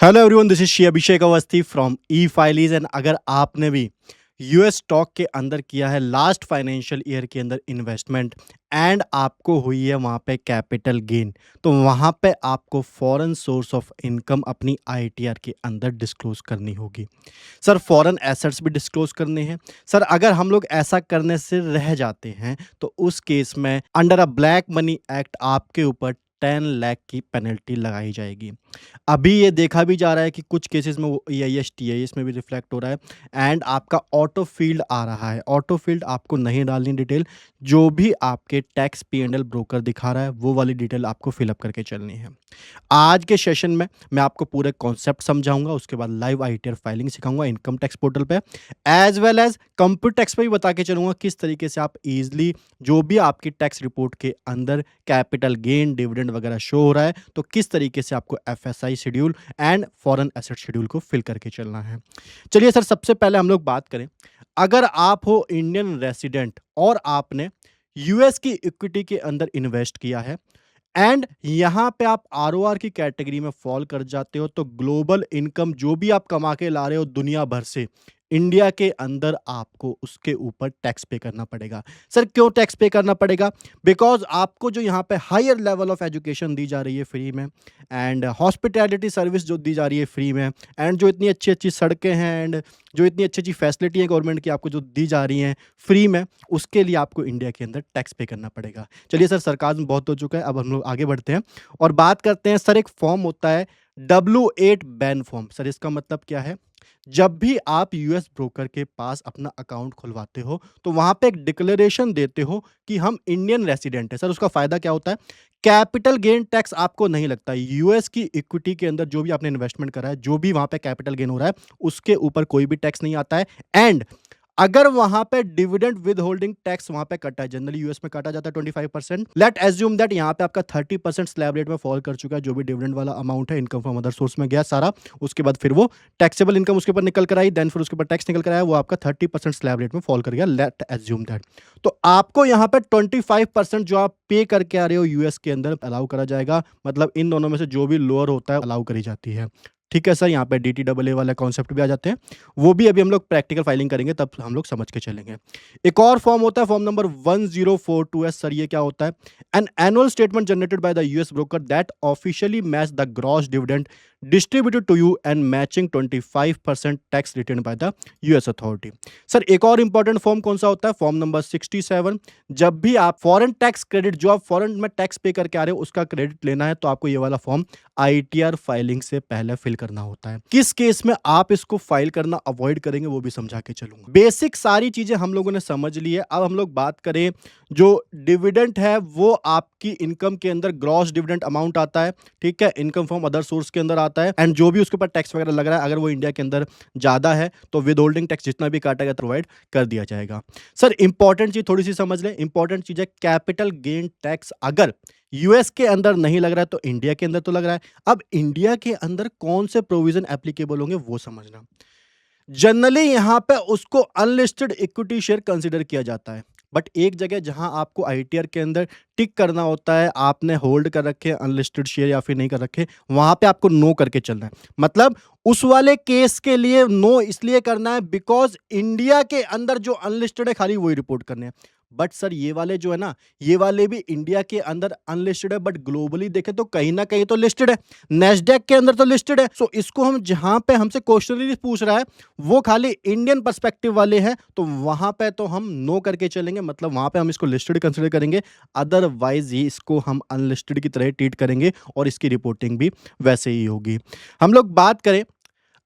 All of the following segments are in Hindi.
Hello everyone, this is Shri Abhishek Awasthi from e filings. And अगर आपने भी यूएस स्टॉक के अंदर किया है लास्ट फाइनेंशियल ईयर के अंदर इन्वेस्टमेंट एंड आपको हुई है वहाँ पे कैपिटल गेन, तो वहाँ पे आपको फॉरेन सोर्स ऑफ इनकम अपनी आईटीआर के अंदर डिस्क्लोज करनी होगी। सर, फॉरेन एसेट्स भी डिस्क्लोज करने हैं। सर, अगर हम लोग ऐसा करने से रह जाते हैं तो उस केस में under a black money act आपके ऊपर 10 लाख की पेनल्टी लगाई जाएगी। अभी ये देखा भी जा रहा है कि कुछ केसेस में वो ईआईएस, टीआईएस में भी रिफ्लेक्ट हो रहा है एंड आपका ऑटो फील्ड आ रहा है। ऑटो फील्ड आपको नहीं डालनी डिटेल, जो भी आपके टैक्स पी&एल ब्रोकर दिखा रहा है वो वाली डिटेल आपको फिलअप करके चलनी है। आज के सेशन में मैं आपको पूरे कॉन्सेप्ट समझाऊंगा, उसके बाद लाइव आईटीआर फाइलिंग सिखाऊंगा इनकम टैक्स पोर्टल पे, as well as computer tax पे भी बता के चलूंगा किस तरीके से आप इजीली जो भी आपकी टैक्स रिपोर्ट के अंदर कैपिटल गेन, डिविडेंड वगैरह शो हो रहा है तो किस तरीके से आपको FSI schedule and foreign asset schedule को फिल करके चलना है। चलिए सर, सबसे पहले हम लोग बात करें, अगर आप हो इंडियन रेसिडेंट और आपने यूएस की इक्विटी के अंदर इन्वेस्ट किया है एंड यहाँ पे आप आरओआर की कैटेगरी में फॉल कर जाते हो, तो ग्लोबल इनकम जो भी आप कमा के ला रहे हो दुनिया भर से, इंडिया के अंदर आपको उसके ऊपर टैक्स पे करना पड़ेगा। सर, क्यों टैक्स पे करना पड़ेगा? बिकॉज आपको जो यहाँ पे हायर लेवल ऑफ एजुकेशन दी जा रही है फ्री में, एंड हॉस्पिटैलिटी सर्विस जो दी जा रही है फ्री में, एंड जो इतनी अच्छी अच्छी सड़कें हैं एंड जो इतनी अच्छी अच्छी फैसिलिटी है गवर्नमेंट की आपको जो दी जा रही हैं फ्री में, उसके लिए आपको इंडिया के अंदर टैक्स पे करना पड़ेगा। चलिए सर, सरकार बहुत हो चुका है, अब हम लोग आगे बढ़ते हैं और बात करते हैं। सर, एक फॉर्म होता है W8 बैन फॉर्म। सर, इसका मतलब क्या है? जब भी आप यूएस ब्रोकर के पास अपना अकाउंट खुलवाते हो तो वहां पे एक डिक्लेरेशन देते हो कि हम इंडियन रेसिडेंट है। सर, उसका फायदा क्या होता है? कैपिटल गेन टैक्स आपको नहीं लगता। यूएस की इक्विटी के अंदर जो भी आपने इन्वेस्टमेंट करा है, जो भी वहां पे कैपिटल गेन हो रहा है, उसके ऊपर कोई भी टैक्स नहीं आता है। एंड अगर वहां पे डिविडेंड विद होल्डिंग टैक्स वहां पे कटा है, जनरली यूएस में काटा जाता है 25%। लेट एज्यूम दैट यहाँ पे आपका 30% स्लैब रेट में फॉल कर चुका है, जो भी डिविडेंड वाला अमाउंट है इनकम फ्रॉम अदर सोर्स में गया सारा, उसके बाद फिर वो टैक्सेबल इनकम उसके ऊपर निकल कर आई, देन फिर उसके ऊपर टैक्स निकल कर आया, वो आपका 30% स्लैब रेट में फॉल कर गया। लेट एज्यूम दैट, तो आपको यहाँ पे 25% जो आप पे करके आ रहे हो यूएस के अंदर अलाउ करा जाएगा। मतलब इन दोनों में से जो भी लोअर होता है अलाउ करी जाती है। ठीक है सर, यहाँ पे DTAA वाला कॉन्सेप्ट भी आ जाते हैं, वो भी अभी हम लोग प्रैक्टिकल फाइलिंग करेंगे तब हम लोग समझ के चलेंगे। एक और फॉर्म होता है फॉर्म नंबर 1042S। सर, ये क्या होता है? An annual statement generated by the US broker that officially match the gross dividend distributed to you and matching 25% tax return by the US authority. Sir, एक और इंपॉर्टेंट फॉर्म कौन सा होता है? Form number 67। जब भी आप फॉरेन टैक्स क्रेडिट, जो आप फॉरेन में टैक्स पे करके आ रहे हो, उसका क्रेडिट लेना है तो आपको ये वाला फॉर्म आईटीआर फाइलिंग से पहले फिल करना होता है। किस केस में आप इसको फाइल करना अवॉइड करेंगे वो भी समझा के चलूंगा। बेसिक सारी चीजें हम लोगों ने समझ ली है। अब हम लोग बात करें, जो डिविडेंड है वो आपकी इनकम के अंदर ग्रॉस डिविडेंड अमाउंट आता है, ठीक है, इनकम फ्रॉम अदर सोर्स के अंदर आता है, एंड जो भी उसके ऊपर टैक्स वगैरह लग रहा है, अगर वो इंडिया के अंदर ज्यादा है तो विद होल्डिंग टैक्स जितना भी काटा गया प्रोवाइड कर दिया जाएगा। सर, इंपॉर्टेंट चीज थोड़ी सी समझ लें, इंपॉर्टेंट चीज है कैपिटल गेन टैक्स अगर यूएस के अंदर नहीं लग रहा है तो इंडिया के अंदर तो लग रहा है। अब इंडिया के अंदर कौन से प्रोविजन एप्लीकेबल होंगे वो समझना। जनरली यहां पे उसको अनलिस्टेड इक्विटी शेयर कंसीडर किया जाता है, बट एक जगह जहां आपको आईटीआर के अंदर टिक करना होता है, आपने होल्ड कर रखे अनलिस्टेड शेयर या फिर नहीं कर रखे, वहां पे आपको नो करके चलना है। मतलब उस वाले केस के लिए नो इसलिए करना है बिकॉज इंडिया के अंदर जो अनलिस्टेड है खाली वही रिपोर्ट करने हैं। बट सर, ये वाले जो है ना, ये वाले भी इंडिया के अंदर अनलिस्टेड है, बट ग्लोबली देखे तो कहीं ना कहीं तो लिस्टेड है, नेस्डेक के अंदर तो लिस्टेड है। सो इसको हम जहां पे हमसे क्वेश्चनरी पूछ रहा है वो खाली इंडियन पर्सपेक्टिव वाले हैं, तो वहां पे तो हम नो करके चलेंगे, मतलब वहां पे हम इसको लिस्टेड कंसीडर करेंगे, अदरवाइज ही इसको हम अनलिस्टेड की तरह ट्रीट करेंगे और इसकी रिपोर्टिंग भी वैसे ही होगी। हम लोग बात करें,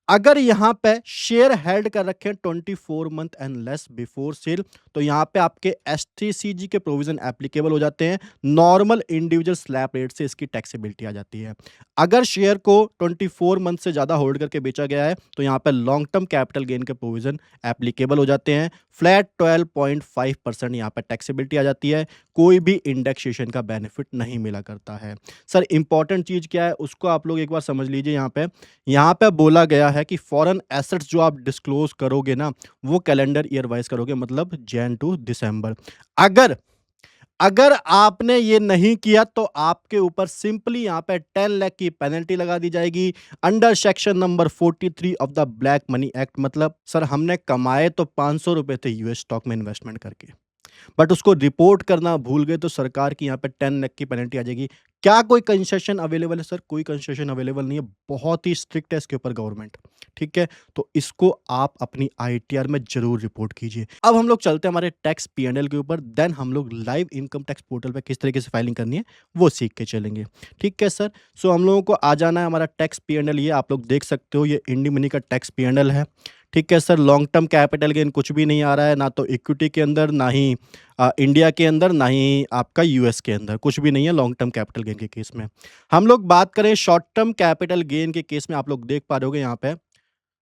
अगर यहां पे शेयर हेल्ड कर रखे 24 month and less before sale, तो यहां पे आपके एसटीसीजी के प्रोविजन एप्लीकेबल हो जाते हैं। नॉर्मल इंडिविजुअल स्लैब रेट से इसकी टैक्सेबिलिटी आ जाती है। अगर शेयर को 24 मंथ से ज्यादा होल्ड करके बेचा गया है तो यहां पे लॉन्ग टर्म कैपिटल गेन के प्रोविजन एप्लीकेबल हो जाते हैं। फ्लैट 12.5% यहां पे टैक्सेबिलिटी आ जाती है। कोई भी इंडेक्सेशन का बेनिफिट नहीं मिला करता है। सर, इंपॉर्टेंट चीज क्या है उसको आप लोग एक बार समझ लीजिए। यहाँ पे बोला गया है कि फॉरेन एसेट्स जो आप डिस्क्लोज करोगे ना, वो कैलेंडर ईयर वाइज करोगे, मतलब जैन टू दिसंबर। अगर अगर आपने ये नहीं किया तो आपके ऊपर सिंपली यहाँ पे 10 लाख की पेनल्टी लगा दी जाएगी under section number 43 of the black money act. मतलब सर हमने कमाए तो 500 रुपए थे यूएस स्टॉक में इन्वेस्टमेंट करके, बट उसको रिपोर्ट करना भूल गए तो सरकार की यहाँ पे 10 लाख की पेनल्टी आ जाएगी। क्या कोई कंसेशन अवेलेबल है सर? कोई कंसेशन अवेलेबल नहीं है। बहुत ही स्ट्रिक्ट है इसके ऊपर गवर्नमेंट। ठीक है? तो इसको आप अपनी आईटीआर में ज़रूर रिपोर्ट कीजिए। अब हम लोग चलते हैं हमारे टैक्स पी&एल के ऊपर, देन हम लोग लाइव इनकम टैक्स पोर्टल पे किस तरीके से फाइलिंग करनी है, वो सीख के चलेंगे। ठीक है सर? सो हम लोगों को आ जाना है हमारा टैक्स पी&एल, ये आप लोग देख सकते हो, ये इंडी मनी का टैक्स पी&एल है। ठीक है sir? Long term capital gain कुछ भी नहीं आ रहा है, ना तो इक्विटी के अंदर, ना ही इंडिया के अंदर, ना ही आपका यूएस के अंदर, कुछ भी नहीं है लॉन्ग टर्म कैपिटल गेन के केस में। हम लोग बात करें शॉर्ट टर्म कैपिटल गेन के केस में, आप लोग देख पा रहे होगे यहाँ पे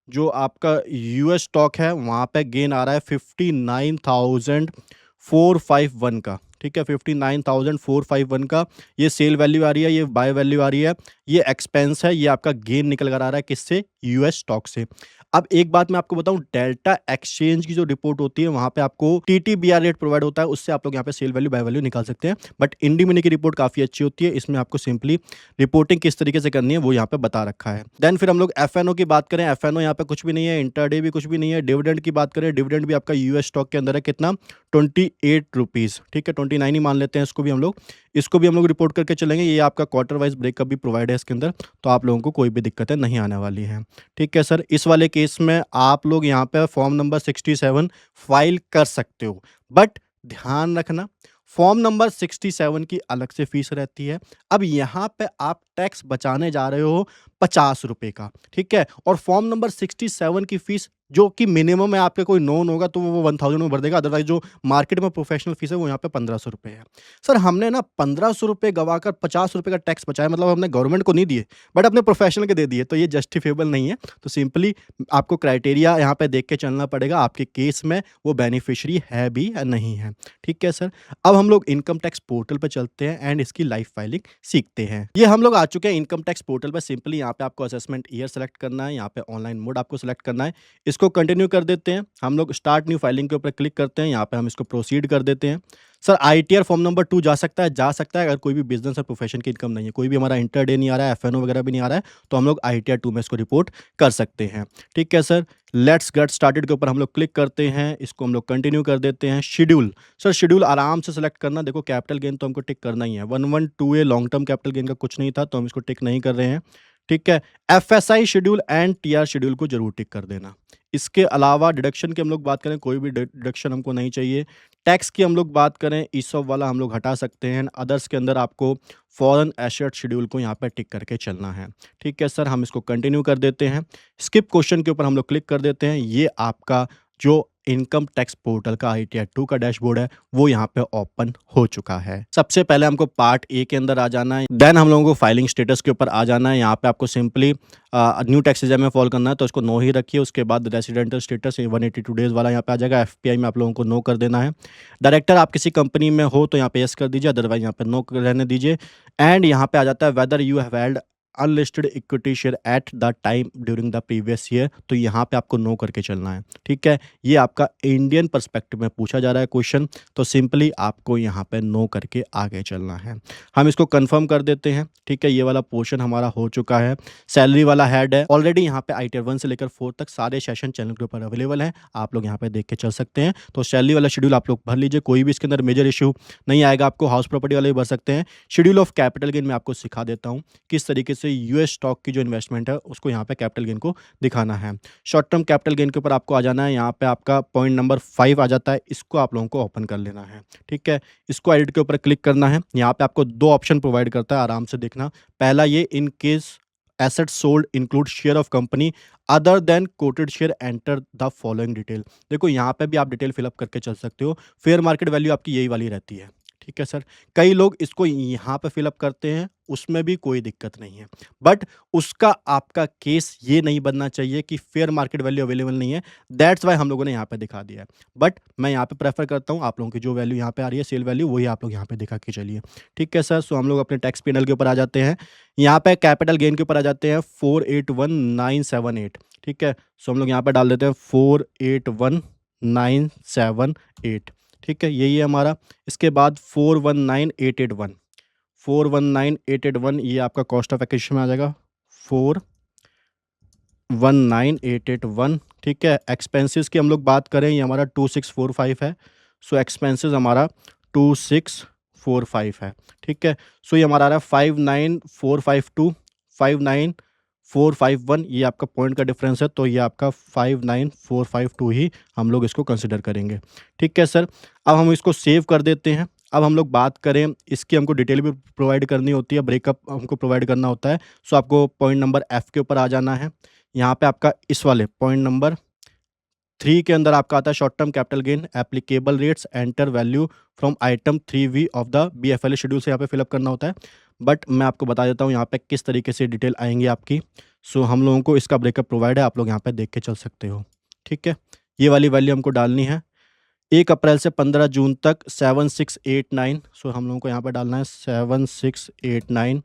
जो आपका यूएस स्टॉक है वहाँ पे गेन आ रहा है 59,451 का। ठीक है? 59,451 का ये सेल वैल्यू आ रही है, ये बाय वैल्यू आ रही है, ये एक्सपेंस है, ये आपका गेन निकल कर आ रहा है किससे? यूएस स्टॉक से। अब एक बात मैं आपको बताऊं, डेल्टा एक्सचेंज की जो रिपोर्ट होती है वहां पे आपको टीटीबीआर रेट प्रोवाइड होता है, उससे आप लोग यहाँ पे सेल वैल्यू बाय वैल्यू निकाल सकते हैं। बट इंडी मनी की रिपोर्ट काफी अच्छी होती है, इसमें आपको सिंपली रिपोर्टिंग किस तरीके से करनी है वो यहाँ पे बता रखा है। देन फिर हम लोग एफएनओ की बात करें, एफएनओ यहाँ पे कुछ भी नहीं है, इंटरडे भी कुछ भी नहीं है। डिविडेंड की बात करें, डिविडेंड भी आपका यूएस स्टॉक के अंदर है, कितना? 28 रुपीज। ठीक है? 29 ही मान लेते हैं इसको भी हम लोग, इसको भी हम लोग रिपोर्ट करके चलेंगे। ये आपका क्वार्टर वाइज ब्रेकअप भी प्रोवाइड है इसके अंदर, तो आप लोगों को कोई भी दिक्कतें नहीं आने वाली हैं। ठीक है सर? इस वाले केस में आप लोग यहाँ पे फॉर्म नंबर 67 फाइल कर सकते हो, बट ध्यान रखना फॉर्म नंबर 67 की अलग से फीस रहती है। अब यहाँ पे आप टैक्स बचाने जा रहे हो 50 रुपए का। ठीक है? और फॉर्म नंबर 67 की फीस जो कि मिनिमम है, आपके कोई नोन होगा तो वो 1000 में भर देगा, अदरवाइज जो मार्केट में प्रोफेशनल फीस है वो यहाँ पे 1500 रुपए है। सर हमने ना 1500 रुपए गवाकर 50 रुपए का टैक्स बचाया, मतलब हमने गवर्नमेंट को नहीं दिए बट अपने प्रोफेशनल के दे दिए, तो ये जस्टिफिएबल नहीं है। तो सिंपली आपको क्राइटेरिया यहाँ पे देख के चलना पड़ेगा, आपके केस में वो बेनिफिशियरी है भी या नहीं है। ठीक है सर? अब हम लोग इनकम टैक्स पोर्टल पे चलते हैं एंड इसकी लाइव फाइलिंग सीखते हैं। ये हम लोग आ चुके हैं इनकम टैक्स पोर्टल पे। सिंपली यहाँ पे आपको असेसमेंट ईयर सेलेक्ट करना है, यहाँ पे ऑनलाइन मोड आपको सेलेक्ट करना है, इसको कंटिन्यू कर देते हैं। हम लोग स्टार्ट न्यू फाइलिंग के ऊपर क्लिक करते हैं, यहाँ पे हम इसको प्रोसीड कर देते हैं। सर आईटीआर फॉर्म नंबर 2 जा सकता है? जा सकता है, अगर कोई भी बिजनेस और प्रोफेशन की इनकम नहीं है, कोई भी हमारा इंटरडे नहीं आ रहा है, एफएनओ वगैरह भी नहीं आ रहा है, तो हम लोग आईटीआर 2 में इसको रिपोर्ट कर सकते हैं। ठीक है सर? लेट्स गेट स्टार्टेड के ऊपर हम लोग क्लिक करते हैं, इसको हम लोग कंटिन्यू कर देते हैं। शेड्यूल, सर शेड्यूल आराम से सेलेक्ट करना। देखो कैपिटल गेन तो हमको टिक करना ही है, 112A long term capital gain का कुछ नहीं था तो हम इसको टिक नहीं कर रहे हैं। ठीक है? FSI schedule and TR schedule को जरूर टिक कर देना। इसके अलावा डिडक्शन की हम लोग बात करें, कोई भी डिडक्शन हमको नहीं चाहिए। टैक्स की हम लोग बात करें, ईसॉप वाला हम लोग हटा सकते हैं। अदर्स के अंदर आपको फॉरेन एसेट शेड्यूल को यहाँ पे टिक करके चलना है। ठीक है सर? हम इसको कंटिन्यू कर देते हैं। स्किप क्वेश्चन के ऊपर हम लोग क्लिक कर देते हैं। ये आपका जो इनकम टैक्स पोर्टल का आईटीआर 2 का डैशबोर्ड है वो यहाँ पे ओपन हो चुका है। सबसे पहले हमको पार्ट ए के अंदर आ जाना है, देन हम लोगों को फाइलिंग स्टेटस के ऊपर आ जाना है। यहाँ पे आपको सिंपली न्यू टैक्स एग्जाम में फॉल करना है तो इसको नो ही रखिए। उसके बाद रेसिडेंटल स्टेटस 182 डेज वाला यहाँ पे आ जाएगा। एफपीआई में आप लोगों को नो कर देना है। डायरेक्टर आप किसी कंपनी में हो तो यहाँ पे यस कर दीजिए, अदरवाइज यहाँ पे नो रहने दीजिए। एंड यहाँ पे आ जाता है whether you have held unlisted equity share at the time during the previous year, तो यहाँ पे आपको नो करके चलना है। ठीक है? ये आपका इंडियन पर्सपेक्टिव में पूछा जा रहा है क्वेश्चन, तो सिंपली आपको यहाँ पे नो करके आगे चलना है। हम इसको कंफर्म कर देते हैं। ठीक है? ये वाला पोर्शन हमारा हो चुका है। सैलरी वाला हेड है ऑलरेडी, यहाँ पे आईटीआर 1 से लेकर 4 तक सारे सेशन चैनल के ऊपर अवेलेबल हैं, आप लोग यहाँ पे देख के चल सकते हैं। तो सैलरी वाला शेड्यूल आप लोग भर लीजिए, कोई भी इसके अंदर मेजर इशू नहीं आएगा आपको। हाउस प्रॉपर्टी वाले भी भर सकते हैं। शेड्यूल ऑफ कैपिटल गेन में आपको सिखा देता हूँ किस तरीके से यूएस स्टॉक की जो इन्वेस्टमेंट है उसको यहाँ पे कैपिटल गेन को दिखाना है। शॉर्ट टर्म कैपिटल गेन के ऊपर आपको आ जाना है, यहाँ पे आपका पॉइंट नंबर 5 आ जाता है, इसको आप लोगों को ओपन कर लेना है। ठीक है? इसको एडिट के ऊपर क्लिक करना है। यहाँ पे आपको 2 ऑप्शन प्रोवाइड करता है, आराम से देखना। पहला ये in case asset sold include share of company other than coated share enter the following detail. देखो यहाँ पे भी आप डिटेल फिलअप करके चल सकते हो। फेयर मार्केट वैल्यू आपकी यही वाली रहती है। ठीक है सर? कई लोग इसको यहाँ पे फिलअप करते हैं, उसमें भी कोई दिक्कत नहीं है, बट उसका आपका केस ये नहीं बनना चाहिए कि फेयर मार्केट वैल्यू अवेलेबल नहीं है। दैट्स वाई हम लोगों ने यहाँ पे दिखा दिया है। बट मैं यहाँ पे प्रेफर करता हूँ आप लोगों की जो वैल्यू यहाँ पे आ रही है सेल वैल्यू, वही आप लोग यहाँ पे दिखा के चलिए। ठीक है सर? सो हम लोग अपने टैक्स पैनल के ऊपर आ जाते हैं। यहाँ पे कैपिटल गेन के ऊपर आ जाते हैं 481978। ठीक है? सो हम लोग यहाँ पे डाल देते हैं 481978। ठीक है, यही है हमारा। इसके बाद 419881, 419881 ये आपका कॉस्ट ऑफ एक्विजिशन में आ जाएगा, 419881। ठीक है, एक्सपेंसेस की हम लोग बात करें, ये हमारा 2645 है। सो एक्सपेंसेस हमारा 2645 है। ठीक है, सो ये हमारा आ रहा है 59452, 59451, ये आपका पॉइंट का डिफरेंस है, तो ये आपका 59452 ही हम लोग इसको कंसिडर करेंगे। ठीक है सर, अब हम इसको सेव कर देते हैं। अब हम लोग बात करें, इसकी हमको डिटेल भी प्रोवाइड करनी होती है, ब्रेकअप हमको प्रोवाइड करना होता है। सो आपको पॉइंट नंबर एफ के ऊपर आ जाना है। यहाँ पे आपका इस वाले पॉइंट नंबर 3 के अंदर आपका आता है short term capital gain applicable rates enter value from item 3V of the BFL schedule से यहाँ पे फिलअप करना होता है। बट मैं आपको बता देता हूँ यहाँ पे किस तरीके से डिटेल आएंगी आपकी। सो हम लोगों को इसका ब्रेकअप प्रोवाइड है, आप लोग यहाँ पे देख के चल सकते हो। ठीक है, ये वाली वैल्यू हमको डालनी है 1 अप्रैल से 15 जून तक 7689। सो हम लोगों को यहाँ पे डालना है 7689।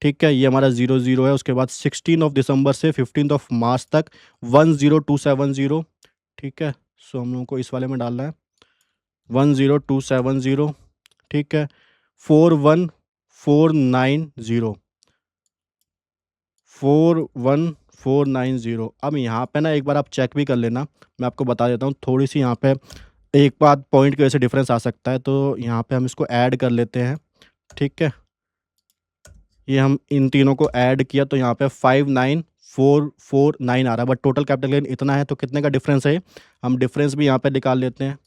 ठीक है, ये हमारा 00 है। उसके बाद 16 ऑफ दिसंबर से 15 ऑफ मार्च तक 10270। ठीक है, सो हम लोगों को इस वाले में डालना है 10270। ठीक है, 41490, 41490। अब यहाँ पे ना एक बार आप चेक भी कर लेना, मैं आपको बता देता हूँ थोड़ी सी यहाँ पे एक बात पॉइंट की वजह से डिफरेंस आ सकता है, तो यहाँ पे हम इसको ऐड कर लेते हैं। ठीक है, ये हम इन तीनों को ऐड किया तो यहाँ पे 59449 आ रहा है, बट टोटल कैपिटल गेन इतना है, तो कितने का डिफरेंस है हम डिफरेंस भी यहाँ पे निकाल लेते हैं।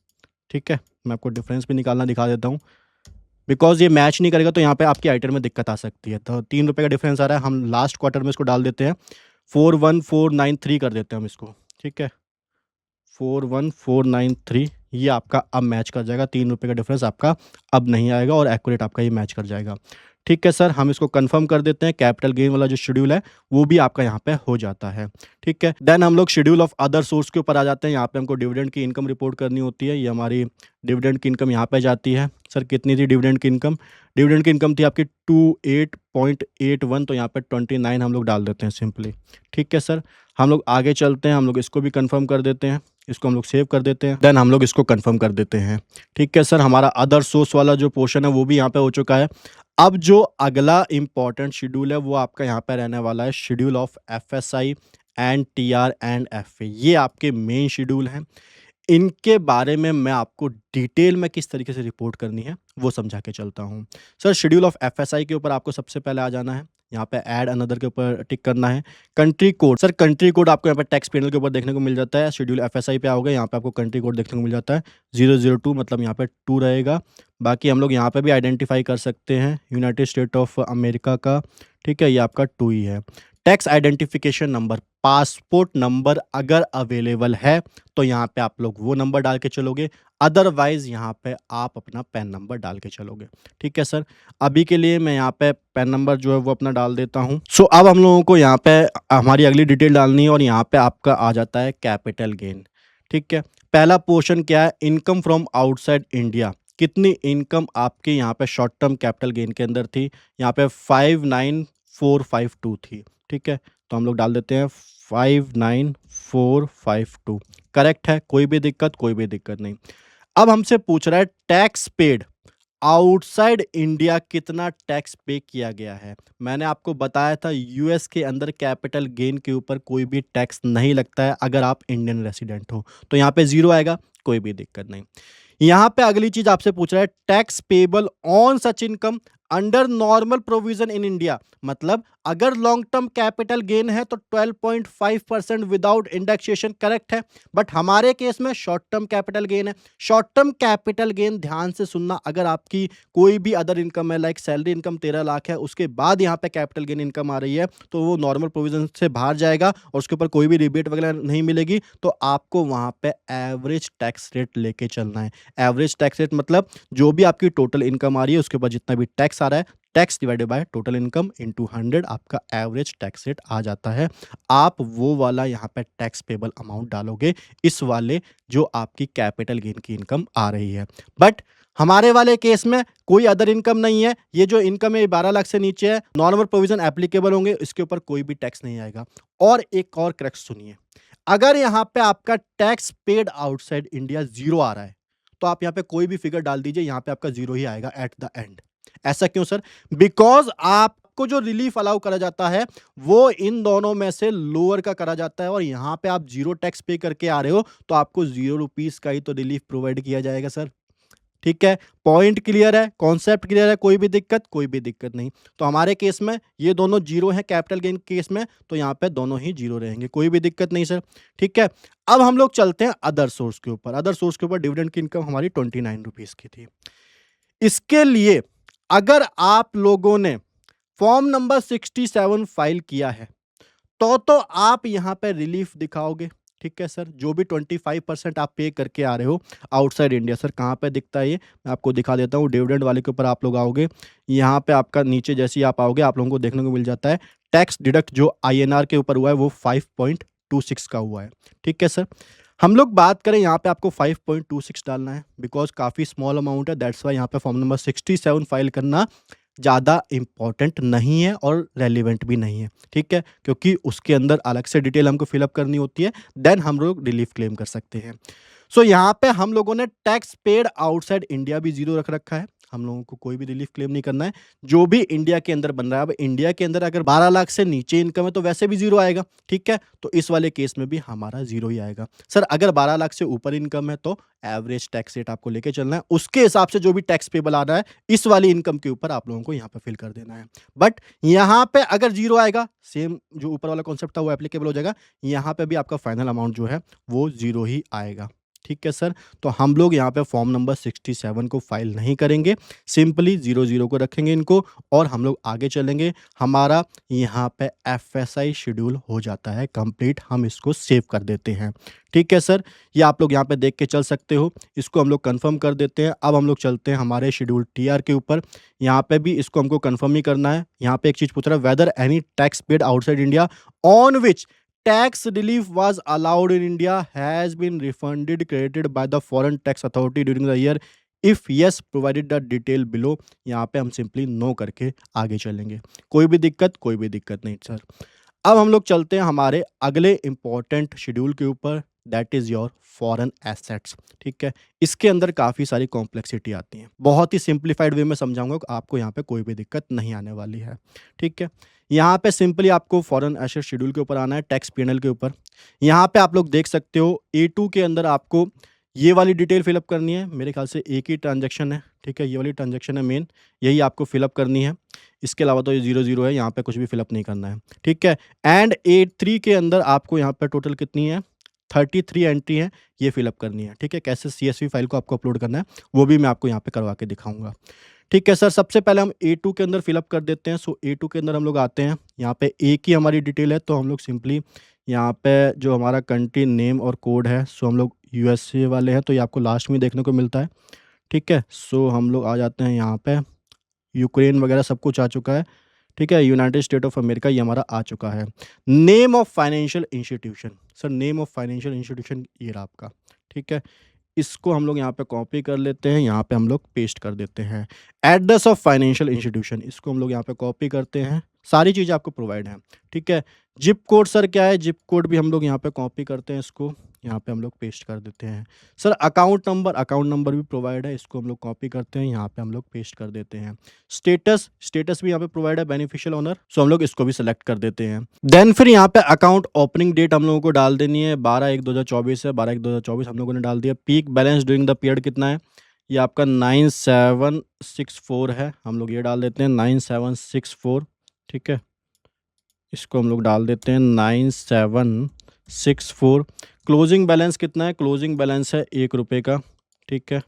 ठीक है, मैं आपको डिफरेंस भी निकालना दिखा देता हूँ, बिकॉज ये मैच नहीं करेगा तो यहाँ पे आपकी आइटम में दिक्कत आ सकती है। तो 3 रुपये का डिफरेंस आ रहा है, हम लास्ट क्वार्टर में इसको डाल देते हैं, 41493 कर देते हैं हम इसको। ठीक है, 41493 ये आपका अब मैच कर जाएगा, 3 रुपये का डिफरेंस आपका अब नहीं आएगा और एक्यूरेट आपका ये मैच कर जाएगा। ठीक है सर, हम इसको कंफर्म कर देते हैं, कैपिटल गेन वाला जो शेड्यूल है वो भी आपका यहाँ पे हो जाता है। ठीक है, देन हम लोग शेड्यूल ऑफ अदर सोर्स के ऊपर आ जाते हैं। यहाँ पे हमको डिविडेंड की इनकम रिपोर्ट करनी होती है, ये हमारी डिविडेंड की इनकम यहाँ पे जाती है। सर कितनी थी डिविडेंड की इनकम? डिविडेंड की इनकम थी आपकी 28.81, तो यहाँ पे 29 हम लोग डाल देते हैं सिंपली। ठीक है सर, हम लोग आगे चलते हैं, हम लोग इसको भी कंफर्म कर देते हैं, इसको हम लोग सेव कर देते हैं, देन हम लोग इसको कंफर्म कर देते हैं। ठीक है सर, हमारा अदर सोर्स वाला जो पोर्शन है वो भी यहाँ पे हो चुका है। अब जो अगला इंपॉर्टेंट शेड्यूल है वो आपका यहाँ पे रहने वाला है schedule of FSI and TR and FA. ये आपके मेन शेड्यूल हैं, इनके बारे में मैं आपको डिटेल में किस तरीके से रिपोर्ट करनी है वो समझा के चलता हूँ। सर शेड्यूल ऑफ एफएसआई के ऊपर आपको सबसे पहले आ जाना है, यहाँ पे ऐड अनदर के ऊपर टिक करना है। Country code, sir country code आपको यहाँ पे टैक्स पैनल के ऊपर देखने को मिल जाता है। शेड्यूल एफएसआई पे आओगे, यहाँ पे आपको कंट्री कोड देखने को मिल जाता है 002, मतलब यहाँ पे 2 रहेगा। बाकी हम लोग यहाँ पे भी आइडेंटिफाई कर सकते हैं यूनाइटेड स्टेट ऑफ अमेरिका का। ठीक है, ये आपका 2 ही है। Tax identification number, passport number अगर अवेलेबल है तो यहाँ पे आप लोग वो नंबर डाल के चलोगे, अदरवाइज यहाँ पे आप अपना पैन नंबर डाल के चलोगे। ठीक है सर, अभी के लिए मैं यहाँ पे पैन नंबर जो है वो अपना डाल देता हूँ। सो अब हम लोगों को यहाँ पे हमारी अगली डिटेल डालनी है और यहाँ पे आपका आ जाता है कैपिटल गेन। ठीक है, पहला पोर्शन क्या है? Income from outside India. कितनी इनकम आपके यहाँ पे शॉर्ट टर्म कैपिटल गेन के अंदर थी? यहाँ पे 59452 थी। ठीक है, तो हम लोग डाल देते हैं 59452। करेक्ट है, कोई भी दिक्कत नहीं। अब हमसे पूछ रहा है टैक्स पेड आउटसाइड इंडिया कितना टैक्स पे किया गया है। मैंने आपको बताया था यूएस के अंदर कैपिटल गेन के ऊपर कोई भी टैक्स नहीं लगता है अगर आप इंडियन रेसिडेंट हो, तो यहाँ पे 0 आएगा, कोई भी दिक्कत नहीं। यहाँ पे अगली चीज आपसे पूछ रहा है tax payable on such income under normal provision in India, मतलब अगर लॉन्ग टर्म कैपिटल गेन है तो 12.5% विदाउट इंडेक्सेशन। करेक्ट है, बट हमारे केस में शॉर्ट टर्म कैपिटल गेन है। शॉर्ट टर्म कैपिटल गेन ध्यान से सुनना, अगर आपकी कोई भी अदर इनकम है लाइक सैलरी इनकम 13 लाख है, उसके बाद यहाँ पे कैपिटल गेन इनकम आ रही है तो वो नॉर्मल प्रोविजन से बाहर जाएगा और उसके ऊपर कोई भी रिबेट वगैरह नहीं मिलेगी, तो आपको वहाँ पे एवरेज टैक्स रेट लेके चलना है। एवरेज टैक्स रेट मतलब जो भी आपकी टोटल इनकम आ रही है उसके ऊपर जितना भी टैक्स आ रहा है, tax divided by total income into 100 आपका एवरेज टैक्स रेट आ जाता है। आप वो वाला यहाँ पे टैक्स पेबल अमाउंट डालोगे इस वाले जो आपकी कैपिटल गेन की इनकम आ रही है। बट हमारे वाले केस में कोई अदर इनकम नहीं है, ये जो इनकम है 12 लाख से नीचे है, नॉर्मल प्रोविजन एप्लीकेबल होंगे, इसके ऊपर कोई भी टैक्स नहीं आएगा। और एक और क्रक्स सुनिए, अगर यहाँ पे आपका टैक्स पेड आउटसाइड इंडिया 0 आ रहा है तो आप यहाँ पे कोई भी फिगर डाल दीजिए, यहाँ पे आपका 0 ही आएगा एट द एंड। ऐसा क्यों सर? बिकॉज़ आपको जो रिलीफ अलाउ करा जाता है, वो इन दोनों में से लोअर का करा जाता है और यहाँ पे आप 0 टैक्स पे करके आ रहे हो, तो आपको 0 रुपीज़ का ही तो रिलीफ प्रोवाइड किया जाएगा सर। ठीक है? पॉइंट क्लियर है, कॉन्सेप्ट क्लियर है, कोई भी दिक्कत? कोई भी दिक्कत नहीं। तो हमारे केस में ये दोनों 0 हैं कैपिटल गेन केस में, तो यहाँ पे दोनों ही 0 रहेंगे, कोई भी दिक्कत नहीं सर। ठीक है? अब हम लोग चलते हैं अदर सोर्स के ऊपर। अदर सोर्स के ऊपर डिविडेंड की इनकम हमारी 29 रुपीज़ की थी। इसके लिए अगर आप लोगों ने फॉर्म नंबर 67 फाइल किया है, तो आप यहाँ पे रिलीफ दिखाओगे। ठीक है सर? जो भी 25% आप पे करके आ रहे हो आउटसाइड इंडिया। सर कहाँ पे दिखता है ये? मैं आपको दिखा देता हूँ। डिविडेंड वाले के ऊपर आप लोग आओगे, यहाँ पे आपका नीचे जैसे ही आप आओगे, आप लोगों को देखने को मिल जाता है टैक्स डिडक्ट जो आईएनआर के ऊपर हुआ है वो 5.26 का हुआ है। ठीक है सर? हम लोग बात करें, यहाँ पे आपको 5.26 डालना है बिकॉज़ काफ़ी स्मॉल अमाउंट है, दैट्स व्हाई यहाँ पे फॉर्म नंबर 67 फाइल करना ज़्यादा इम्पोर्टेंट नहीं है और रेलेवेंट भी नहीं है। ठीक है? क्योंकि उसके अंदर अलग से डिटेल हमको फिल अप करनी होती है, देन हम लोग रिलीफ क्लेम कर सकते हैं। सो यहाँ पे हम लोगों ने टैक्स पेड आउटसाइड इंडिया भी 0 रख रखा है। हम लोगों को कोई भी रिलीफ क्लेम नहीं करना है, जो भी इंडिया के अंदर बन रहा है। अब इंडिया के अंदर अगर 12 लाख से नीचे इनकम है तो वैसे भी 0 आएगा। ठीक है? तो इस वाले केस में भी हमारा 0 ही आएगा। सर अगर 12 लाख से ऊपर इनकम है तो एवरेज टैक्स रेट आपको लेके चलना है। उसके हिसाब से जो भी टैक्स पेबल आ रहा है, इस वाली इनकम के ऊपर आप लोगों को यहाँ पे फिल कर देना है। बट यहाँ पे अगर 0 आएगा, सेम जो ऊपर वाला कॉन्सेप्ट था वो एप्लीकेबल हो जाएगा। यहाँ पे भी आपका फाइनल अमाउंट जो है वो 0 ही आएगा। ठीक है सर? तो हम लोग यहाँ पे फॉर्म नंबर 67 को फाइल नहीं करेंगे, सिंपली 0 को रखेंगे इनको और हम लोग आगे चलेंगे। हमारा यहाँ पे एफएसआई शेड्यूल हो जाता है कंप्लीट, हम इसको सेव कर देते हैं। ठीक है सर? ये आप लोग यहाँ पे देख के चल सकते हो। इसको हम लोग कन्फर्म कर देते हैं। अब हम लोग चलते हैं हमारे शेड्यूल टीआर के ऊपर। यहाँ पे भी इसको हमको कन्फर्म ही करना है। यहाँ पे एक चीज़ पूछ रहा है, whether any tax paid outside India on which tax relief was allowed in India has been refunded credited by the foreign tax authority during the year if yes provided the detail below। यहाँ पे हम सिंपली नो करके आगे चलेंगे। कोई भी दिक्कत? कोई भी दिक्कत नहीं सर। अब हम लोग चलते हैं हमारे अगले इम्पोर्टेंट शेड्यूल के ऊपर, that is your foreign assets. ठीक है? इसके अंदर काफ़ी सारी कॉम्प्लेक्सिटी आती है। बहुत ही सिंप्लीफाइड वे में समझाऊंगा, आपको यहाँ पे कोई भी दिक्कत नहीं आने वाली है। ठीक है? यहाँ पे सिंपली आपको फॉरेन एसेट शेड्यूल के ऊपर आना है, टैक्स पीएनएल के ऊपर। यहाँ पे आप लोग देख सकते हो A2 के अंदर आपको ये वाली डिटेल फिलअप करनी है। मेरे ख्याल से एक ही ट्रांजैक्शन है। ठीक है? ये वाली ट्रांजैक्शन है मेन, यही आपको फिलअप करनी है। इसके अलावा तो ये 0 है, यहाँ पे कुछ भी फिलअप नहीं करना है। ठीक है? एंड A3 के अंदर आपको यहाँ पे टोटल कितनी है, 33 एंट्री है, ये फिलअप करनी है। ठीक है? कैसे CSV फाइल को आपको अपलोड करना है वो भी मैं आपको यहाँ पे करवा के दिखाऊंगा। ठीक है सर? सबसे पहले हम A2 के अंदर फिलअप कर देते हैं। सो A2 के अंदर हम लोग आते हैं, यहाँ पे एक ही हमारी डिटेल है, तो हम लोग सिंपली यहाँ पे जो हमारा कंट्री नेम और कोड है, सो हम लोग USA वाले हैं, तो ये आपको लास्ट में देखने को मिलता है। ठीक है? सो हम लोग आ जाते हैं यहाँ पे, यूक्रेन वगैरह सब कुछ आ चुका है। ठीक है? यूनाइटेड स्टेट ऑफ अमेरिका ये हमारा आ चुका है। Name of financial institution, sir name of financial institution ये रहा आपका। ठीक है? इसको हम लोग यहाँ पे कॉपी कर लेते हैं, यहाँ पे हम लोग पेस्ट कर देते हैं। एड्रेस ऑफ फाइनेंशियल इंस्टीट्यूशन, इसको हम लोग यहाँ पे कॉपी करते हैं। सारी चीज़ें आपको प्रोवाइड हैं। ठीक है? जिप कोड सर क्या है, जिप कोड भी हम लोग यहाँ पे कॉपी करते हैं, इसको यहाँ पे हम लोग पेस्ट कर देते हैं। सर अकाउंट नंबर भी प्रोवाइड है, इसको हम लोग कॉपी करते हैं, यहाँ पे हम लोग पेस्ट कर देते हैं। स्टेटस भी यहाँ पे प्रोवाइड है, बेनिफिशियल ओनर, सो हम लोग इसको भी सेलेक्ट कर देते हैं। देन फिर यहाँ पे अकाउंट ओपनिंग डेट हम लोगों को डाल देनी है, 12/1/2024 है, 12/1/2024 हम लोगों ने डाल दिया। Peak balance during the period कितना है, ये आपका 9764 है, हम लोग ये डाल देते हैं 9764। ठीक है? इसको हम लोग डाल देते हैं 9764। क्लोजिंग बैलेंस कितना है, क्लोजिंग बैलेंस है 1 रुपये का। ठीक है?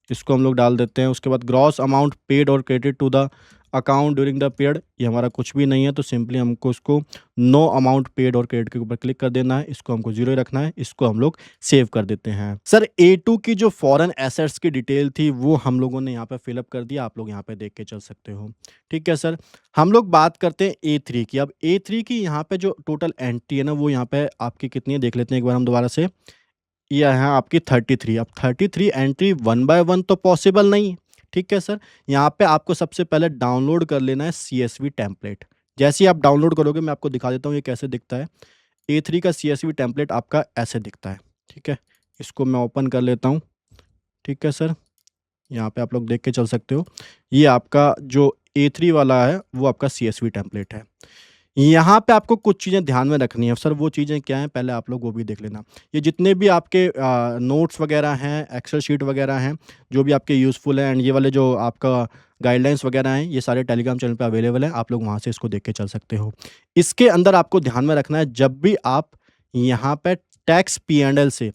इसको हम लोग डाल देते हैं। उसके बाद ग्रॉस अमाउंट पेड और credit to the account during the period, ये हमारा कुछ भी नहीं है, तो सिंपली हमको इसको नो अमाउंट पेड और क्रेडिट के ऊपर क्लिक कर देना है। इसको हमको 0 ही रखना है, इसको हम लोग सेव कर देते हैं। सर A2 की जो फॉरेन एसेट्स की डिटेल थी वो हम लोगों ने यहाँ पे फिलअप कर दिया, आप लोग यहाँ पे देख के चल सकते हो। ठीक है सर? हम लोग बात करते हैं A3 की। अब A3 की यहाँ पे जो टोटल एंट्री है ना, वो यहाँ पे आपकी कितनी है देख लेते हैं एक बार हम दोबारा से। ये है आपकी 33। अब 33 एंट्री 1 बाय 1 तो पॉसिबल नहीं है। ठीक है सर? यहाँ पे आपको सबसे पहले डाउनलोड कर लेना है CSV टेम्पलेट। जैसे ही आप डाउनलोड करोगे मैं आपको दिखा देता हूँ ये कैसे दिखता है। A3 का CSV टेम्पलेट आपका ऐसे दिखता है। ठीक है? इसको मैं ओपन कर लेता हूँ। ठीक है सर? यहाँ पे आप लोग देख के चल सकते हो। ये आपका जो A3 वाला है, वो आपका CSV टेम्पलेट है। यहाँ पे आपको कुछ चीज़ें ध्यान में रखनी है। सर वो चीज़ें क्या हैं, पहले आप लोग वो भी देख लेना। ये जितने भी आपके नोट्स वगैरह हैं, एक्सेल शीट वगैरह हैं, जो भी आपके यूज़फुल हैं, एंड ये वाले जो आपका गाइडलाइंस वगैरह हैं, ये सारे टेलीग्राम चैनल पे अवेलेबल हैं। आप लोग वहाँ से इसको देख के चल सकते हो। इसके अंदर आपको ध्यान में रखना है, जब भी आप यहाँ पे टैक्स P&L से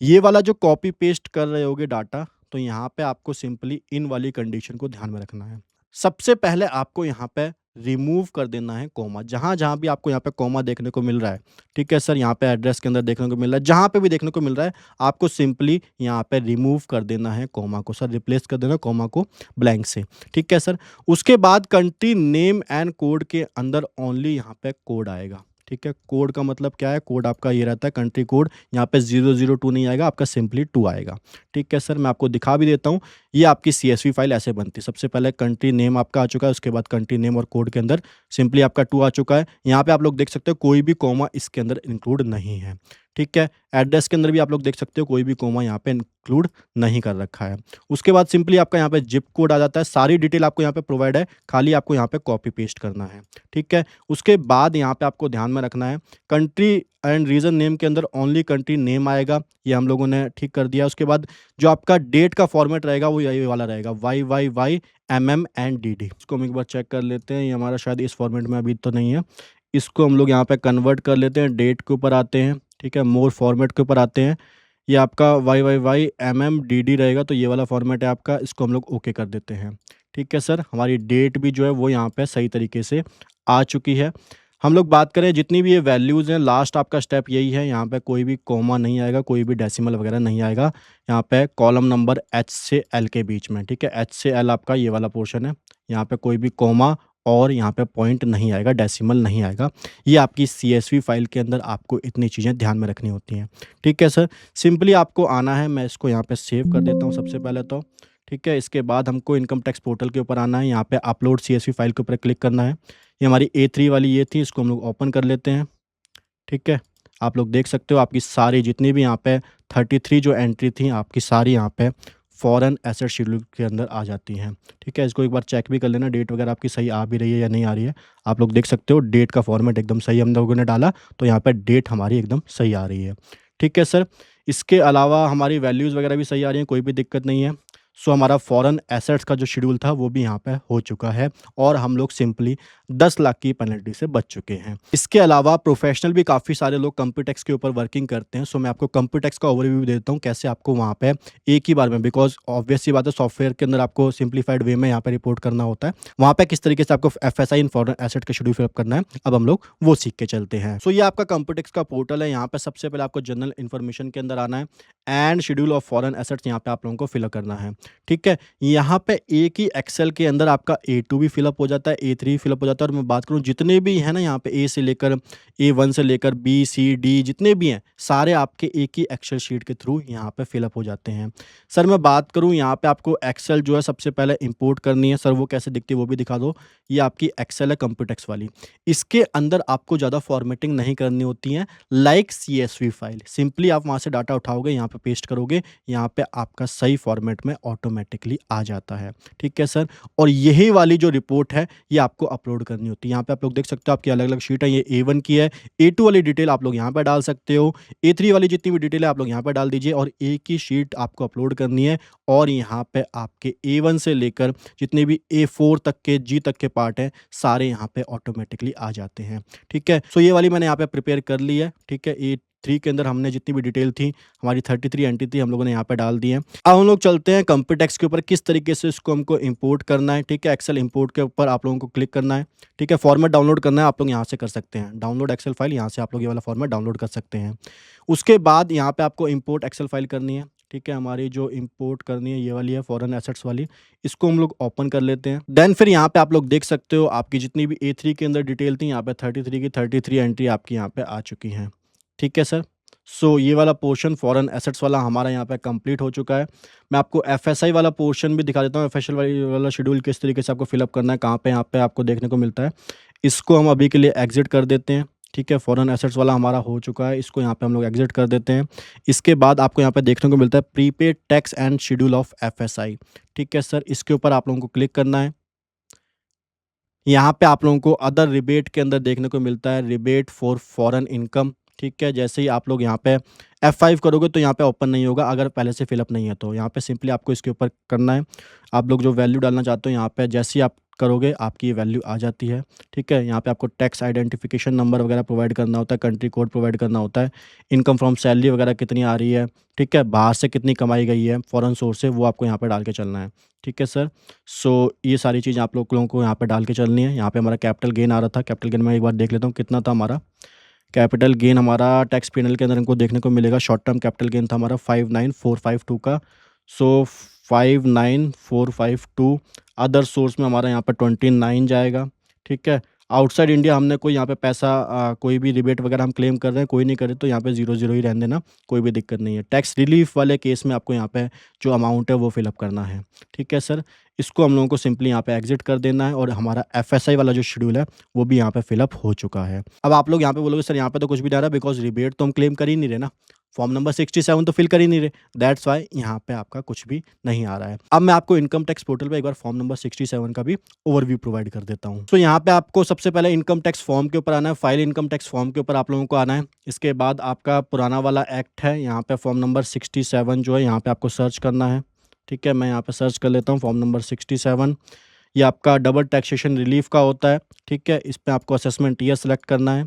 ये वाला जो कॉपी पेस्ट कर रहे होगे डाटा, तो यहाँ पे आपको सिंपली इन वाली कंडीशन को ध्यान में रखना है। सबसे पहले आपको यहाँ पे रिमूव कर देना है कॉमा। जहाँ-जहाँ भी आपको यहाँ पे कॉमा देखने को मिल रहा है, ठीक है सर? यहाँ पे एड्रेस के अंदर देखने को मिल रहा है, जहाँ पे भी देखने को मिल रहा है, आपको सिंपली यहाँ पे रिमूव कर देना है कॉमा को। सर रिप्लेस कर देना कॉमा को ब्लैंक से, ठीक है सर? उसके बाद कंट्री नेम एंड कोड के अंदर ओनली यहाँ पे कोड आएगा, ठीक है? कोड का मतलब क्या है? कोड आपका ये रहता है कंट्री कोड, यहाँ पे 002 नहीं आएगा, आपका सिंपली 2 आएगा, ठीक है सर? मैं आपको दिखा भी देता हूँ। ये आपकी CSV फाइल ऐसे बनती है। सबसे पहले कंट्री नेम आपका आ चुका है, उसके बाद कंट्री नेम और कोड के अंदर सिंपली आपका 2 आ चुका है। यहाँ पे आप लोग देख सकते हो कोई भी कॉमा इसके अंदर इंक्लूड नहीं है, ठीक है? एड्रेस के अंदर भी आप लोग देख सकते हो कोई भी कॉमा यहाँ पे इंक्लूड नहीं कर रखा है। उसके बाद सिंपली आपका यहाँ पे ज़िप कोड आ जाता है। सारी डिटेल आपको यहाँ पे प्रोवाइड है, खाली आपको यहाँ पे कॉपी पेस्ट करना है, ठीक है? उसके बाद यहाँ पे आपको ध्यान में रखना है, कंट्री एंड रीजन नेम के अंदर ओनली कंट्री नेम आएगा, ये हम लोगों ने ठीक कर दिया। उसके बाद जो आपका डेट का फॉर्मेट रहेगा वो यही वाला रहेगा, YYY MM एंड DD। इसको हम एक बार चेक कर लेते हैं, ये हमारा शायद इस फॉर्मेट में अभी तो नहीं है। इसको हम लोग यहाँ पे कन्वर्ट कर लेते हैं, डेट के ऊपर आते हैं, ठीक है? मोर फॉर्मेट के ऊपर आते हैं। ये आपका YYY MM DD रहेगा, तो ये वाला फॉर्मेट है आपका, इसको हम लोग ओके कर देते हैं, ठीक है सर? हमारी डेट भी जो है वो यहाँ पे सही तरीके से आ चुकी है। हम लोग बात करें जितनी भी ये वैल्यूज़ हैं, लास्ट आपका स्टेप यही है, यहाँ पे कोई भी कॉमा नहीं आएगा, कोई भी डेसिमल वगैरह नहीं आएगा। यहाँ पे कॉलम नंबर H से L के बीच में, ठीक है? H से L आपका ये वाला पोर्शन है, यहाँ पे कोई भी कॉमा और यहाँ पे पॉइंट नहीं आएगा, डेसिमल नहीं आएगा। ये आपकी CSV फाइल के अंदर आपको इतनी चीज़ें ध्यान में रखनी होती हैं, ठीक है सर? सिंपली आपको आना है, मैं इसको यहाँ पे सेव कर देता हूँ सबसे पहले तो, ठीक है? इसके बाद हमको इनकम टैक्स पोर्टल के ऊपर आना है, यहाँ पे अपलोड CSV फाइल के ऊपर क्लिक करना है। ये हमारी A3 वाली ये थी, इसको हम लोग ओपन कर लेते हैं, ठीक है? आप लोग देख सकते हो आपकी सारी जितनी भी यहाँ पे 33 जो एंट्री थी आपकी सारी यहाँ पे फॉरेन एसेट शेड्यूल के अंदर आ जाती हैं, ठीक है? इसको एक बार चेक भी कर लेना, डेट वगैरह आपकी सही आ भी रही है या नहीं आ रही है। आप लोग देख सकते हो डेट का फॉर्मेट एकदम सही हम लोगों ने डाला, तो यहाँ पे डेट हमारी एकदम सही आ रही है, ठीक है सर? इसके अलावा हमारी वैल्यूज़ वगैरह भी सही आ रही हैं, कोई भी दिक्कत नहीं है। सो हमारा फॉरेन एसेट्स का जो शेड्यूल था वो भी यहाँ पे हो चुका है और हम लोग सिंपली 10 लाख की पेनल्टी से बच चुके हैं। इसके अलावा प्रोफेशनल भी काफ़ी सारे लोग कंप्यूटेक्स के ऊपर वर्किंग करते हैं। सो मैं आपको कंप्यूटेक्स का ओवरव्यू भी देता हूँ कैसे आपको वहाँ पे एक ही बार में, बिकॉज ऑब्वियस सी बात है सॉफ्टवेयर के अंदर आपको सिंप्लीफाइड वे में यहाँ पे रिपोर्ट करना होता है। वहाँ पे किस तरीके से आपको FSI इन फॉरेन एसेट का शेड्यूल फिलअप करना है, अब हम लोग वो सीख के चलते हैं। सो ये आपका कंप्यूटेक्स का पोर्टल है। यहाँ पे सबसे पहले आपको जनरल इन्फॉर्मेशन के अंदर आना है and schedule of foreign assets यहाँ पे आप लोगों को फिलअप करना है, ठीक है? यहाँ पे एक ही एक्सेल के अंदर आपका A2 भी फिलअप हो जाता है, A3 फिलअप हो जाता है और मैं बात करूँ जितने भी हैं ना यहाँ पे A से लेकर A1 से लेकर B, C, D जितने भी हैं सारे आपके एक ही एक्सेल शीट के थ्रू यहाँ पे फिलअप हो जाते हैं। सर मैं बात करूँ यहाँ पे आपको एक्सेल जो है सबसे पहले इंपोर्ट करनी है। सर वो कैसे दिखती है वो भी दिखा दो। ये आपकी एक्सेल है कंप्यूटेक्स वाली। इसके अंदर आपको ज़्यादा फॉर्मेटिंग नहीं करनी होती है, लाइक CSV फाइल। सिंपली आप वहाँ से डाटा उठाओगे, यहाँ पे पेस्ट करोगे, यहाँ पे आपका सही फॉर्मेट में ऑटोमेटिकली आ जाता है, ठीक है सर? और यही वाली जो रिपोर्ट है ये आपको अपलोड करनी होती है। यहाँ पे आप लोग देख सकते हो आपकी अलग-अलग शीट है, ये A1 की है, A2 वाली डिटेल आप लोग यहाँ पे डाल सकते हो, A3 वाली जितनी भी डिटेल है आप लोग यहाँ पे डाल दीजिए और एक ही शीट आपको अपलोड करनी है और यहाँ पे आपके A1 से लेकर जितने भी A4 तक के G तक के पार्ट हैं सारे यहाँ पे ऑटोमेटिकली आ जाते हैं, ठीक है? सो ये वाली मैंने यहाँ पे प्रिपेयर कर ली है, ठीक है? A3 के अंदर हमने जितनी भी डिटेल थी हमारी 33 एंट्री थी हम लोगों ने यहाँ पे डाल दी है। अब हम लोग चलते हैं कंप्यूटेक्स के ऊपर किस तरीके से इसको हमको इंपोर्ट करना है, ठीक है? एक्सेल इंपोर्ट के ऊपर आप लोगों को क्लिक करना है, ठीक है? फॉर्मेट डाउनलोड करना है आप लोग यहाँ से कर सकते हैं, डाउनलोड एक्सेल फाइल यहाँ से आप लोग ये वाला फॉर्मेट डाउनलोड कर सकते हैं। उसके बाद यहाँ पे आपको इंपोर्ट एक्सेल फाइल करनी है, ठीक है? हमारी जो इंपोर्ट करनी है ये वाली है फॉरेन एसेट्स वाली, इसको हम लोग ओपन कर लेते हैं। देन फिर यहाँ पे आप लोग देख सकते हो आपकी जितनी भी A3 के अंदर डिटेल थी यहाँ पे 33 की 33 एंट्री आपकी यहाँ पे आ चुकी हैं, ठीक है सर? सो ये वाला पोर्शन फॉरेन एसेट्स वाला हमारा यहाँ पे कंप्लीट हो चुका है। मैं आपको FSI वाला पोर्शन भी दिखा देता हूँ, FSI वाला शेड्यूल किस तरीके से आपको फिलअप करना है, कहाँ पे यहाँ पे आपको देखने को मिलता है। इसको हम अभी के लिए एग्जिट कर देते हैं, ठीक है, फॉरेन एसेट्स वाला हमारा हो चुका है, इसको यहाँ पे हम लोग एग्ज़िट कर देते हैं। इसके बाद आपको यहाँ पे देखने को मिलता है prepaid tax and schedule of FSI. ठीक है सर, इसके ऊपर आप लोगों को क्लिक करना है। यहाँ पे आप लोगों को अदर रिबेट के अंदर देखने को मिलता है रिबेट फॉर फॉरेन इनकम। ठीक है, जैसे ही आप लोग यहाँ पे F5 करोगे तो यहाँ पे ओपन नहीं होगा अगर पहले से फिलअप नहीं है तो। यहाँ पे सिंपली आपको इसके ऊपर करना है। आप लोग जो वैल्यू डालना चाहते हो यहाँ पे जैसे ही आप करोगे आपकी ये वैल्यू आ जाती है। ठीक है, यहाँ पे आपको टैक्स आइडेंटिफिकेशन नंबर वगैरह प्रोवाइड करना होता है, कंट्री कोड प्रोवाइड करना होता है, इनकम फ्रॉम सैलरी वगैरह कितनी आ रही है, ठीक है, बाहर से कितनी कमाई गई है, फॉरेन सोर्स से, वो आपको यहाँ पे डाल के चलना है। ठीक है सर, सो ये सारी चीज़ आप लोगों को यहाँ पे डाल के चलनी है। यहाँ पे हमारा कैपिटल गेन आ रहा था, कैपिटल गेन मैं एक बार देख लेता हूँ कितना था हमारा। कैपिटल गेन हमारा टैक्स पैनल के अंदर हमको देखने को मिलेगा, शॉर्ट टर्म कैपिटल गेन था हमारा 59452 का। सो 59452 अदर सोर्स में हमारा यहाँ पर 29 जाएगा। ठीक है, आउटसाइड इंडिया हमने कोई यहाँ पे पैसा कोई भी रिबेट वगैरह हम क्लेम कर रहे हैं, कोई नहीं करे तो यहाँ पे 0 ही रहने देना, कोई भी दिक्कत नहीं है। टैक्स रिलीफ वाले केस में आपको यहाँ पे जो अमाउंट है वो फिलअप करना है। ठीक है सर, इसको हम लोगों को सिंपली यहाँ पे एग्जिट कर देना है और हमारा एफएसआई वाला जो शेड्यूल है वो भी यहाँ पे फिलअप हो चुका है। अब आप लोग यहाँ पे बोलोगे सर यहाँ पे तो कुछ भी नहीं आ रहा बिकॉज रिबेट तो हम क्लेम कर ही नहीं रहे ना, फॉर्म नंबर 67 तो फिल कर ही नहीं रहे, दैट्स वाई यहाँ पे आपका कुछ भी नहीं आ रहा है। अब मैं आपको इनकम टैक्स पोर्टल पे एक बार फॉर्म नंबर 67 का भी ओवरव्यू प्रोवाइड कर देता हूँ। तो यहाँ पे आपको सबसे पहले इनकम टैक्स फॉर्म के ऊपर आना है, फाइल इनकम टैक्स फॉर्म के ऊपर आप लोगों को आना है। इसके बाद आपका पुराना वाला एक्ट है, यहाँ पे फॉर्म नंबर 67 जो है यहाँ पे आपको सर्च करना है। ठीक है, मैं यहाँ पे सर्च कर लेता हूँ फॉर्म नंबर 67। ये आपका डबल टैक्सेशन रिलीफ का होता है। ठीक है, इस पे आपको असेसमेंट ईयर सेलेक्ट करना है,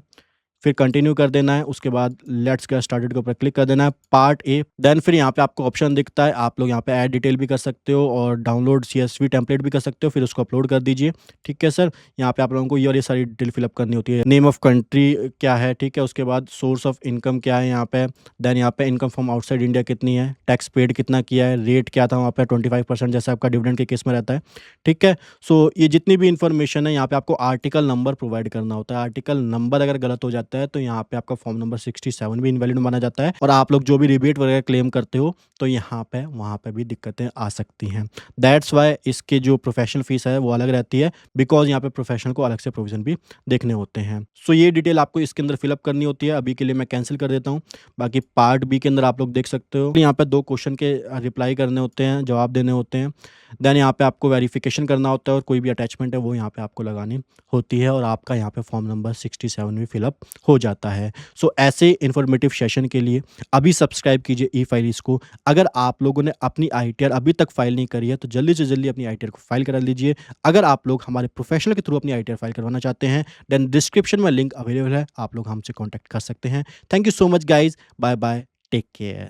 फिर कंटिन्यू कर देना है, उसके बाद लेट्स गेट स्टार्टेड के ऊपर क्लिक कर देना है, पार्ट ए। देन फिर यहाँ पे आपको ऑप्शन दिखता है, आप लोग यहाँ पे ऐड डिटेल भी कर सकते हो और डाउनलोड CSV टेम्पलेट भी कर सकते हो, फिर उसको अपलोड कर दीजिए। ठीक है सर, यहाँ पे आप लोगों को ये सारी डिटेल फिलअप करनी होती है, नेम ऑफ कंट्री क्या है, ठीक है, उसके बाद सोर्स ऑफ इनकम क्या है यहाँ पे, देन यहाँ पे इनकम फ्रॉम आउटसाइड इंडिया कितनी है, टैक्स पेड कितना किया है, रेट क्या था वहाँ पे 25% जैसा आपका डिविडेंड के केस में रहता है। ठीक है, सो ये जितनी भी इन्फॉर्मेशन है यहाँ पे आपको आर्टिकल नंबर प्रोवाइड करना होता है। आर्टिकल नंबर अगर गलत हो जाता है तो यहाँ पे आपका फॉर्म नंबर 67 भी इनवैलिड माना जाता है और आप लोग जो भी रिबेट वगैरह क्लेम करते हो तो यहाँ पे वहाँ पे भी दिक्कतें आ सकती हैं। दैट्स वाई इसके जो प्रोफेशनल फीस है वो अलग रहती है, बिकॉज यहाँ पे प्रोफेशनल को अलग से प्रोविजन भी देखने होते हैं। सो ये डिटेल आपको इसके अंदर फिलअप करनी होती है। अभी के लिए मैं कैंसिल कर देता हूँ। बाकी पार्ट बी के अंदर आप लोग देख सकते हो, यहाँ पे 2 क्वेश्चन के रिप्लाई करने होते हैं, जवाब देने होते हैं। देन यहाँ पे आपको वेरिफिकेशन करना होता है और कोई भी अटैचमेंट है वो यहाँ पे आपको लगानी होती है और आपका यहाँ पे फॉर्म नंबर 67 भी फिलअप हो जाता है। सो ऐसे इन्फॉर्मेटिव सेशन के लिए अभी सब्सक्राइब कीजिए ई फाइलिस को। अगर आप लोगों ने अपनी ITR अभी तक फाइल नहीं करी है तो जल्दी से जल्दी अपनी ITR को फाइल करा लीजिए। अगर आप लोग हमारे प्रोफेशनल के थ्रू अपनी ITR फाइल करवाना चाहते हैं देन डिस्क्रिप्शन में लिंक अवेलेबल है, आप लोग हमसे कॉन्टैक्ट कर सकते हैं। Thank you so much guys, bye bye, take care.